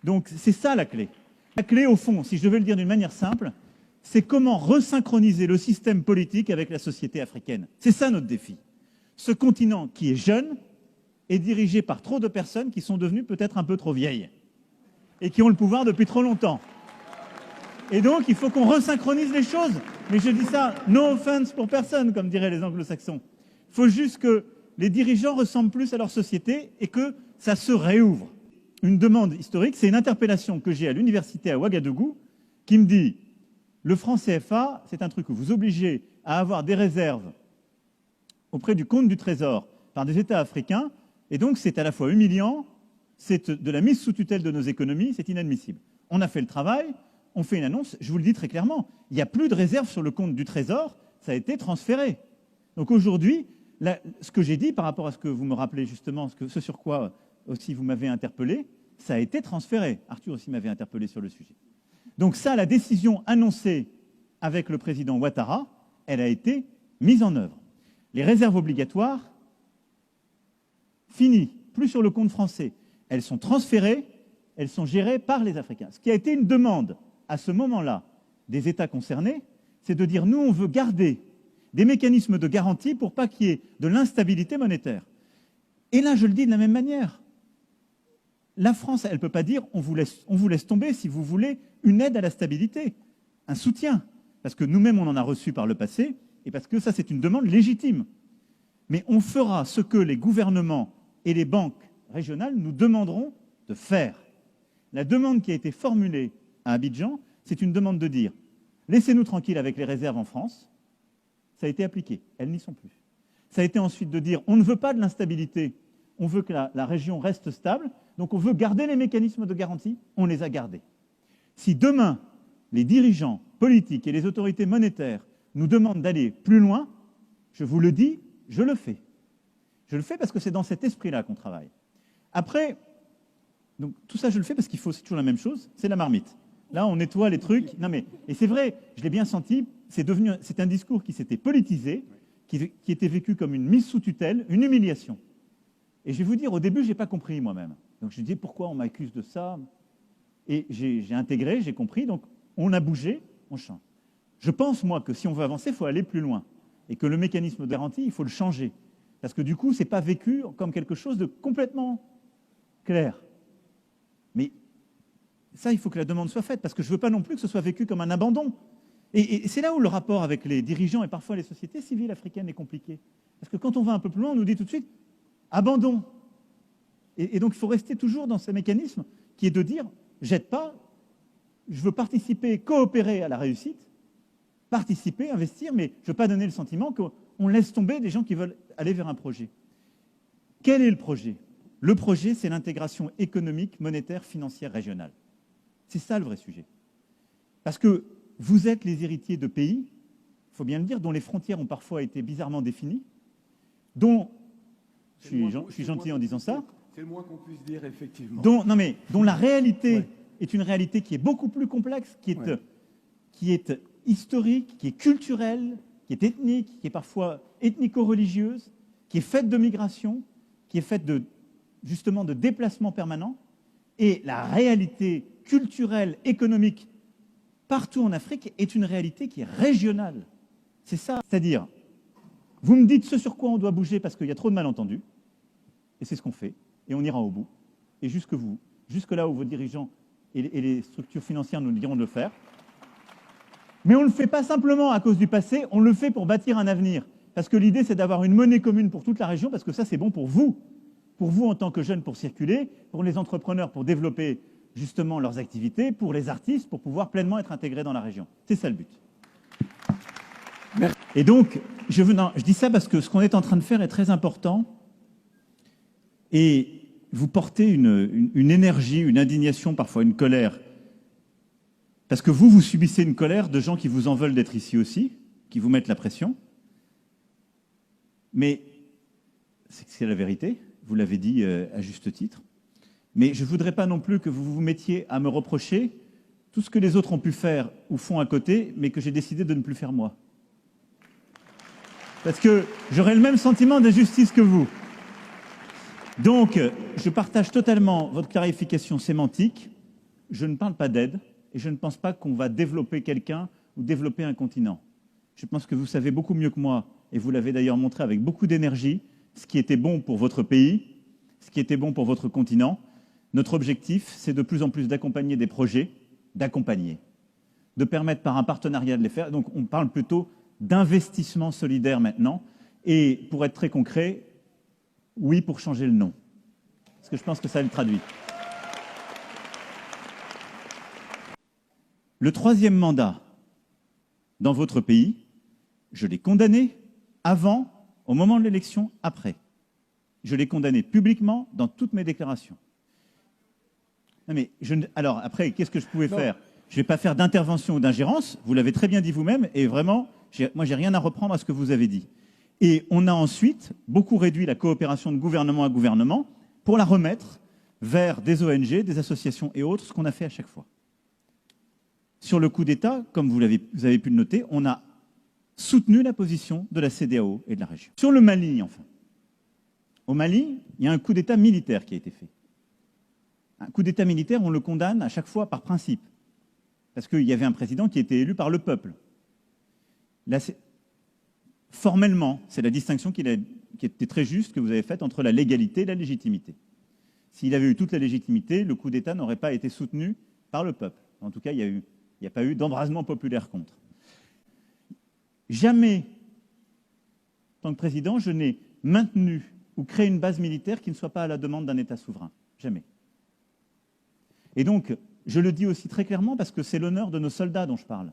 Donc c'est ça la clé. La clé, au fond, si je devais le dire d'une manière simple, c'est comment resynchroniser le système politique avec la société africaine. C'est ça notre défi. Ce continent qui est jeune est dirigé par trop de personnes qui sont devenues peut-être un peu trop vieilles et qui ont le pouvoir depuis trop longtemps. Et donc, il faut qu'on resynchronise les choses. Mais je dis ça, no offense pour personne, comme diraient les anglo-saxons. Il faut juste que les dirigeants ressemblent plus à leur société et que ça se réouvre. Une demande historique, c'est une interpellation que j'ai à l'université à Ouagadougou qui me dit « Le franc CFA, c'est un truc que vous obligez à avoir des réserves auprès du compte du Trésor par des États africains et donc c'est à la fois humiliant, c'est de la mise sous tutelle de nos économies, c'est inadmissible. » On a fait le travail, on fait une annonce, je vous le dis très clairement, il n'y a plus de réserve sur le compte du Trésor, ça a été transféré. Donc aujourd'hui, ce que j'ai dit par rapport à ce que vous me rappelez justement, ce sur quoi aussi vous m'avez interpellé, ça a été transféré. Arthur aussi m'avait interpellé sur le sujet. Donc ça, la décision annoncée avec le président Ouattara, elle a été mise en œuvre. Les réserves obligatoires, finies, plus sur le compte français. Elles sont transférées, elles sont gérées par les Africains. Ce qui a été une demande à ce moment-là des États concernés, c'est de dire nous, on veut garder des mécanismes de garantie pour pas qu'il y ait de l'instabilité monétaire. Et là, je le dis de la même manière. La France, elle ne peut pas dire on vous laisse tomber si vous voulez une aide à la stabilité, un soutien. Parce que nous-mêmes, on en a reçu par le passé, et parce que ça, c'est une demande légitime. Mais on fera ce que les gouvernements et les banques régionales nous demanderont de faire. La demande qui a été formulée à Abidjan, c'est une demande de dire laissez-nous tranquilles avec les réserves en France. Ça a été appliqué, elles n'y sont plus. Ça a été ensuite de dire on ne veut pas de l'instabilité, on veut que la région reste stable, donc on veut garder les mécanismes de garantie, on les a gardés. Si demain, les dirigeants politiques et les autorités monétaires nous demandent d'aller plus loin, je vous le dis, je le fais. Je le fais parce que c'est dans cet esprit-là qu'on travaille. Après, donc, tout ça je le fais parce qu'il faut, c'est toujours la même chose, c'est la marmite. Là, on nettoie les trucs. Non mais, et c'est vrai, je l'ai bien senti, c'est un discours qui s'était politisé, qui était vécu comme une mise sous tutelle, une humiliation. Et je vais vous dire, au début, je n'ai pas compris moi-même. Donc je dis, pourquoi on m'accuse de ça? Et j'ai intégré, j'ai compris, donc on a bougé, on change. Je pense, moi, que si on veut avancer, il faut aller plus loin. Et que le mécanisme de garantie, il faut le changer. Parce que du coup, ce n'est pas vécu comme quelque chose de complètement clair. Mais ça, il faut que la demande soit faite, parce que je ne veux pas non plus que ce soit vécu comme un abandon. Et c'est là où le rapport avec les dirigeants et parfois les sociétés civiles africaines est compliqué. Parce que quand on va un peu plus loin, on nous dit tout de suite « abandon ». Et donc, il faut rester toujours dans ce mécanisme qui est de dire « jette pas, je veux participer, coopérer à la réussite, participer, investir, mais je ne veux pas donner le sentiment qu'on laisse tomber des gens qui veulent aller vers un projet ». Quel est le projet? Le projet, c'est l'intégration économique, monétaire, financière, régionale. C'est ça le vrai sujet. Parce que vous êtes les héritiers de pays, il faut bien le dire, dont les frontières ont parfois été bizarrement définies, dont, je suis gentil en disant ça, c'est le moins qu'on puisse dire, effectivement. Dont la réalité est une réalité qui est beaucoup plus complexe, qui est historique, qui est culturelle, qui est ethnique, qui est parfois ethnico-religieuse, qui est faite de migration, qui est faite justement de déplacements permanents. Et la réalité culturelle, économique, partout en Afrique, est une réalité qui est régionale. C'est ça. C'est-à-dire, vous me dites ce sur quoi on doit bouger parce qu'il y a trop de malentendus, et c'est ce qu'on fait, et on ira au bout, et jusque là où vos dirigeants et les structures financières nous diront de le faire. Mais on ne le fait pas simplement à cause du passé, on le fait pour bâtir un avenir. Parce que l'idée, c'est d'avoir une monnaie commune pour toute la région, parce que ça, c'est bon pour vous en tant que jeunes pour circuler, pour les entrepreneurs pour développer justement leurs activités, pour les artistes pour pouvoir pleinement être intégrés dans la région. C'est ça le but. Merci. Et donc, je dis ça parce que ce qu'on est en train de faire est très important et vous portez une énergie, une indignation, parfois une colère. Parce que vous subissez une colère de gens qui vous en veulent d'être ici aussi, qui vous mettent la pression. Mais c'est la vérité, vous l'avez dit à juste titre. Mais je ne voudrais pas non plus que vous vous mettiez à me reprocher tout ce que les autres ont pu faire ou font à côté, mais que j'ai décidé de ne plus faire moi. Parce que j'aurais le même sentiment d'injustice que vous. Donc, je partage totalement votre clarification sémantique. je ne parle pas d'aide et je ne pense pas qu'on va développer quelqu'un ou développer un continent. Je pense que vous savez beaucoup mieux que moi, et vous l'avez d'ailleurs montré avec beaucoup d'énergie, ce qui était bon pour votre pays, ce qui était bon pour votre continent. Notre objectif, c'est de plus en plus d'accompagner des projets, de permettre par un partenariat de les faire. Donc on parle plutôt d'investissement solidaire maintenant. Et pour être très concret, oui pour changer le nom. Parce que je pense que ça le traduit. Le troisième mandat dans votre pays, je l'ai condamné avant, au moment de l'élection, après. Je l'ai condamné publiquement dans toutes mes déclarations. Non mais alors après, qu'est-ce que je pouvais faire? Je ne vais pas faire d'intervention ou d'ingérence, vous l'avez très bien dit vous-même, et vraiment, moi j'ai rien à reprendre à ce que vous avez dit. Et on a ensuite beaucoup réduit la coopération de gouvernement à gouvernement pour la remettre vers des ONG, des associations et autres, ce qu'on a fait à chaque fois. Sur le coup d'État, comme vous avez pu le noter, on a soutenu la position de la CEDEAO et de la région. Sur le Mali, enfin. Au Mali, il y a un coup d'État militaire qui a été fait. Un coup d'État militaire, on le condamne à chaque fois par principe. Parce qu'il y avait un président qui était élu par le peuple. Là, formellement, c'est la distinction qui était très juste que vous avez faite entre la légalité et la légitimité. S'il avait eu toute la légitimité, le coup d'État n'aurait pas été soutenu par le peuple. En tout cas, il n'y a pas eu d'embrasement populaire contre. Jamais, en tant que président, je n'ai maintenu ou créé une base militaire qui ne soit pas à la demande d'un État souverain. Jamais. Et donc, je le dis aussi très clairement parce que c'est l'honneur de nos soldats dont je parle.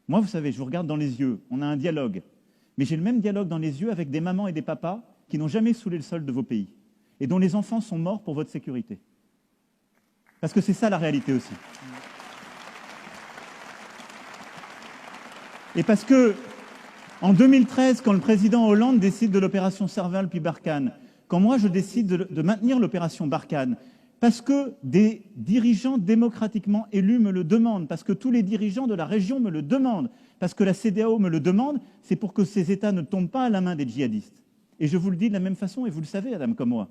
Moi, vous savez, je vous regarde dans les yeux, on a un dialogue. Mais j'ai le même dialogue dans les yeux avec des mamans et des papas qui n'ont jamais saoulé le sol de vos pays et dont les enfants sont morts pour votre sécurité. Parce que c'est ça la réalité aussi. Et parce que, en 2013, quand le président Hollande décide de l'opération Serval puis Barkhane, quand moi je décide de maintenir l'opération Barkhane, parce que des dirigeants démocratiquement élus me le demandent, parce que tous les dirigeants de la région me le demandent, parce que la CEDEAO me le demande, c'est pour que ces États ne tombent pas à la main des djihadistes. Et je vous le dis de la même façon, et vous le savez, madame, comme moi,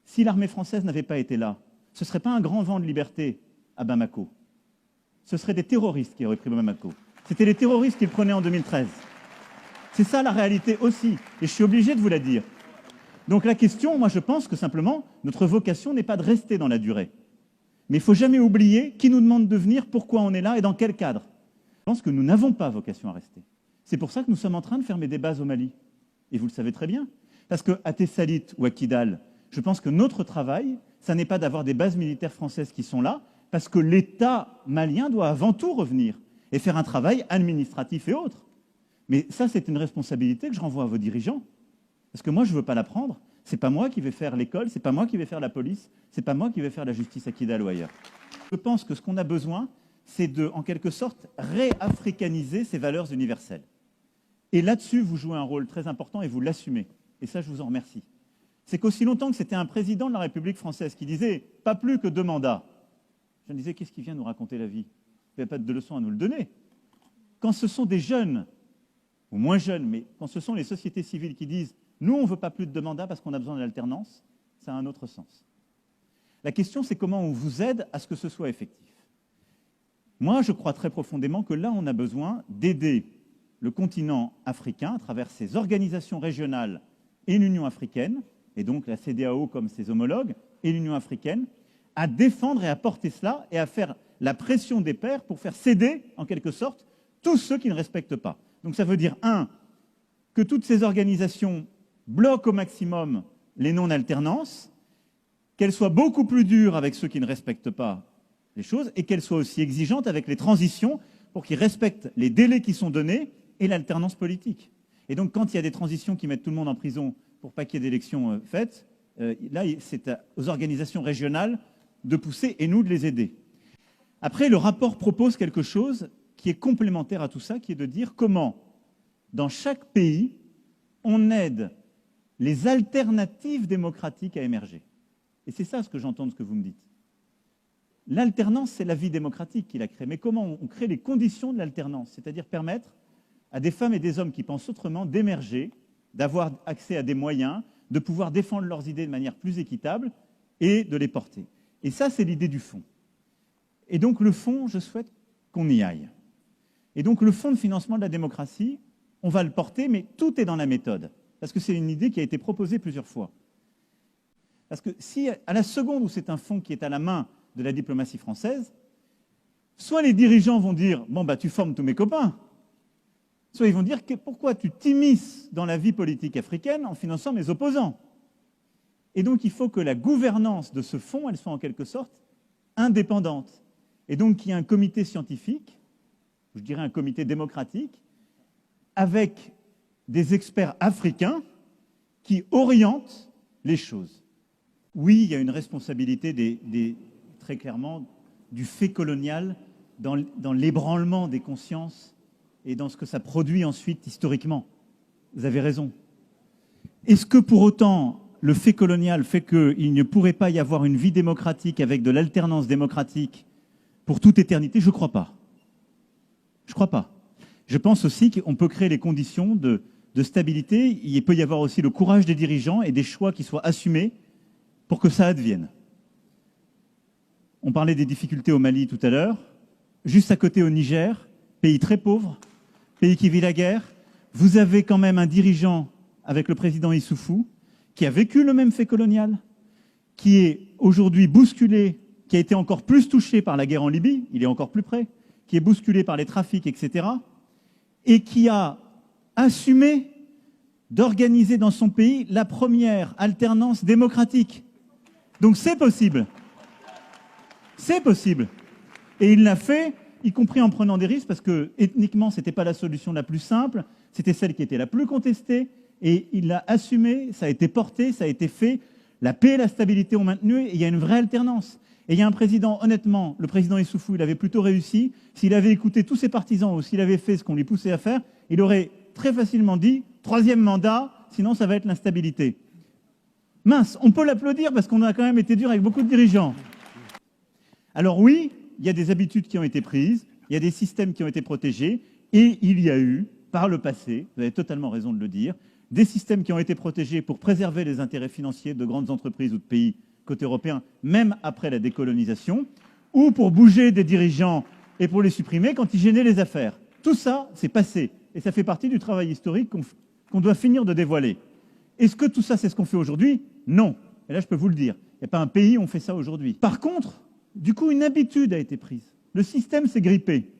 si l'armée française n'avait pas été là, ce ne serait pas un grand vent de liberté à Bamako. Ce seraient des terroristes qui auraient pris Bamako. C'était les terroristes qui le prenaient en 2013. C'est ça la réalité aussi, et je suis obligé de vous la dire. Donc la question, moi je pense que simplement, notre vocation n'est pas de rester dans la durée. Mais il ne faut jamais oublier qui nous demande de venir, pourquoi on est là et dans quel cadre. Je pense que nous n'avons pas vocation à rester. C'est pour ça que nous sommes en train de fermer des bases au Mali. Et vous le savez très bien. Parce qu'à Tessalit ou à Kidal, je pense que notre travail, ça n'est pas d'avoir des bases militaires françaises qui sont là, parce que l'État malien doit avant tout revenir et faire un travail administratif et autres. Mais ça, c'est une responsabilité que je renvoie à vos dirigeants. Parce que moi, je ne veux pas la prendre. Ce n'est pas moi qui vais faire l'école, ce n'est pas moi qui vais faire la police, ce n'est pas moi qui vais faire la justice à Kidal ou ailleurs. Je pense que ce qu'on a besoin, c'est de, en quelque sorte, réafricaniser ces valeurs universelles. Et là-dessus, vous jouez un rôle très important et vous l'assumez. Et ça, je vous en remercie. C'est qu'aussi longtemps que c'était un président de la République française qui disait « pas plus que 2 mandats », je me disais « qu'est-ce qu'il vient nous raconter la vie ? Il n'y a pas de leçons à nous le donner ». Quand ce sont des jeunes, ou moins jeunes, mais quand ce sont les sociétés civiles qui disent « nous, on ne veut pas plus de 2 mandats parce qu'on a besoin de l'alternance », ça a un autre sens. La question, c'est comment on vous aide à ce que ce soit effectif. Moi, je crois très profondément que là, on a besoin d'aider le continent africain à travers ses organisations régionales et l'Union africaine, et donc la CEDEAO comme ses homologues, et l'Union africaine, à défendre et à porter cela et à faire la pression des pairs pour faire céder, en quelque sorte, tous ceux qui ne respectent pas. Donc ça veut dire, 1, que toutes ces organisations bloquent au maximum les non-alternances, qu'elles soient beaucoup plus dures avec ceux qui ne respectent pas les choses, et qu'elles soient aussi exigeantes avec les transitions pour qu'ils respectent les délais qui sont donnés et l'alternance politique. Et donc, quand il y a des transitions qui mettent tout le monde en prison pour pas qu'il y ait d'élections faites, là, c'est aux organisations régionales de pousser et nous de les aider. Après, le rapport propose quelque chose qui est complémentaire à tout ça, qui est de dire comment, dans chaque pays, on aide les alternatives démocratiques à émerger. Et c'est ça ce que j'entends de ce que vous me dites. L'alternance, c'est la vie démocratique qui l'a créée. Mais comment on crée les conditions de l'alternance? C'est-à-dire permettre à des femmes et des hommes qui pensent autrement d'émerger, d'avoir accès à des moyens, de pouvoir défendre leurs idées de manière plus équitable et de les porter. Et ça, c'est l'idée du fond. Et donc le fonds, je souhaite qu'on y aille. Et donc le fonds de financement de la démocratie, on va le porter, mais tout est dans la méthode. Parce que c'est une idée qui a été proposée plusieurs fois. Parce que si, à la seconde où c'est un fonds qui est à la main de la diplomatie française, soit les dirigeants vont dire « bon, bah, tu formes tous mes copains », soit ils vont dire « pourquoi tu t'immisces dans la vie politique africaine en finançant mes opposants ?» Et donc, il faut que la gouvernance de ce fonds, elle soit en quelque sorte indépendante. Et donc, qu'il y ait un comité scientifique, je dirais un comité démocratique, avec des experts africains qui orientent les choses. Oui, il y a une responsabilité très clairement du fait colonial dans l'ébranlement des consciences et dans ce que ça produit ensuite historiquement. Vous avez raison. Est-ce que pour autant le fait colonial fait qu'il ne pourrait pas y avoir une vie démocratique avec de l'alternance démocratique pour toute éternité? Je ne crois pas. Je ne crois pas. Je pense aussi qu'on peut créer les conditions de stabilité. Il peut y avoir aussi le courage des dirigeants et des choix qui soient assumés pour que ça advienne. On parlait des difficultés au Mali tout à l'heure. Juste à côté au Niger, pays très pauvre, pays qui vit la guerre, vous avez quand même un dirigeant avec le président Issoufou qui a vécu le même fait colonial, qui est aujourd'hui bousculé, qui a été encore plus touché par la guerre en Libye, il est encore plus près, qui est bousculé par les trafics, etc., et qui a assumé d'organiser dans son pays la première alternance démocratique. Donc c'est possible. C'est possible. Et il l'a fait, y compris en prenant des risques, parce que ethniquement, ce n'était pas la solution la plus simple, c'était celle qui était la plus contestée, et il l'a assumé, ça a été porté, ça a été fait. La paix et la stabilité ont maintenu, et il y a une vraie alternance. Et il y a un président, honnêtement, le président Issoufou, il avait plutôt réussi. S'il avait écouté tous ses partisans ou s'il avait fait ce qu'on lui poussait à faire, il aurait très facilement dit « troisième mandat, sinon ça va être l'instabilité ». Mince, on peut l'applaudir parce qu'on a quand même été dur avec beaucoup de dirigeants. Alors oui, il y a des habitudes qui ont été prises, il y a des systèmes qui ont été protégés, et il y a eu, par le passé, vous avez totalement raison de le dire, des systèmes qui ont été protégés pour préserver les intérêts financiers de grandes entreprises ou de pays côté européen, même après la décolonisation, ou pour bouger des dirigeants et pour les supprimer quand ils gênaient les affaires. Tout ça, c'est passé, et ça fait partie du travail historique qu'on doit finir de dévoiler. Est-ce que tout ça, c'est ce qu'on fait aujourd'hui? Non. Et là, je peux vous le dire, il n'y a pas un pays où on fait ça aujourd'hui. Par contre, du coup, une habitude a été prise. Le système s'est grippé.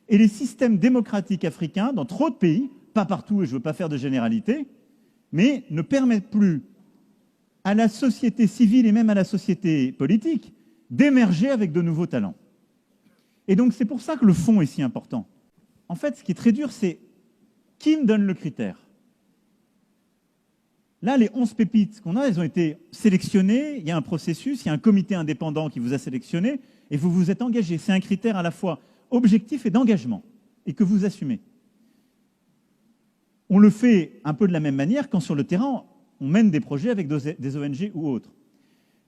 Et les systèmes démocratiques africains, dans trop de pays, pas partout, et je ne veux pas faire de généralité, mais ne permettent plus à la société civile et même à la société politique d'émerger avec de nouveaux talents. Et donc, c'est pour ça que le fond est si important. En fait, ce qui est très dur, c'est qui me donne le critère? Là, les 11 pépites qu'on a, elles ont été sélectionnées, il y a un processus, il y a un comité indépendant qui vous a sélectionné, et vous vous êtes engagé. C'est un critère à la fois objectif et d'engagement, et que vous assumez. On le fait un peu de la même manière quand sur le terrain, on mène des projets avec des ONG ou autres.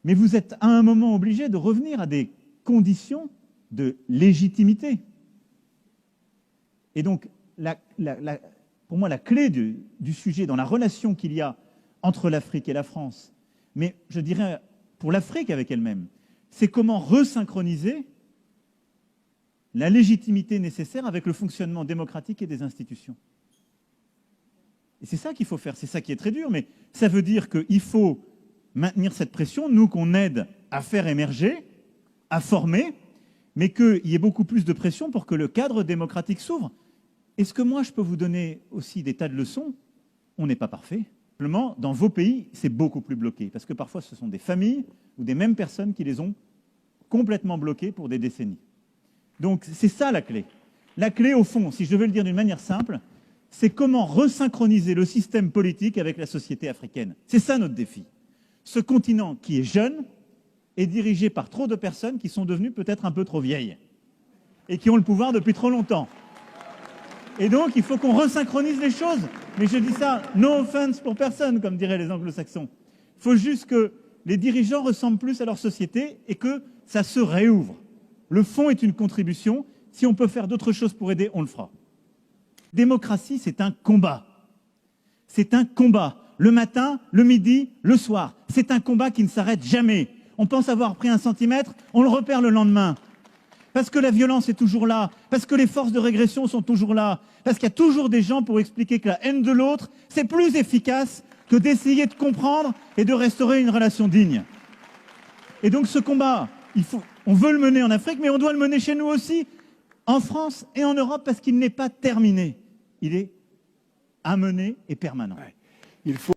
Mais vous êtes à un moment obligé de revenir à des conditions de légitimité. Et donc, pour moi, la clé du sujet dans la relation qu'il y a entre l'Afrique et la France, mais je dirais pour l'Afrique avec elle-même, c'est comment resynchroniser la légitimité nécessaire avec le fonctionnement démocratique et des institutions. Et c'est ça qu'il faut faire, c'est ça qui est très dur, mais ça veut dire qu'il faut maintenir cette pression, nous qu'on aide à faire émerger, à former, mais qu'il y ait beaucoup plus de pression pour que le cadre démocratique s'ouvre. Est-ce que moi je peux vous donner aussi des tas de leçons? On n'est pas parfait. Simplement, dans vos pays, c'est beaucoup plus bloqué, parce que parfois ce sont des familles ou des mêmes personnes qui les ont complètement bloquées pour des décennies. Donc c'est ça la clé. La clé, au fond, si je devais le dire d'une manière simple, c'est comment resynchroniser le système politique avec la société africaine. C'est ça notre défi. Ce continent qui est jeune est dirigé par trop de personnes qui sont devenues peut-être un peu trop vieilles et qui ont le pouvoir depuis trop longtemps. Et donc, il faut qu'on resynchronise les choses. Mais je dis ça, no offense pour personne, comme diraient les anglo-saxons. Il faut juste que les dirigeants ressemblent plus à leur société et que ça se réouvre. Le fonds est une contribution. Si on peut faire d'autres choses pour aider, on le fera. Démocratie, c'est un combat. C'est un combat. Le matin, le midi, le soir. C'est un combat qui ne s'arrête jamais. On pense avoir pris 1 centimètre, on le repère le lendemain. parce que la violence est toujours là, parce que les forces de régression sont toujours là, parce qu'il y a toujours des gens pour expliquer que la haine de l'autre, c'est plus efficace que d'essayer de comprendre et de restaurer une relation digne. Et donc ce combat, on veut le mener en Afrique, mais on doit le mener chez nous aussi, en France et en Europe, parce qu'il n'est pas terminé. Il est à mener et permanent. Il faut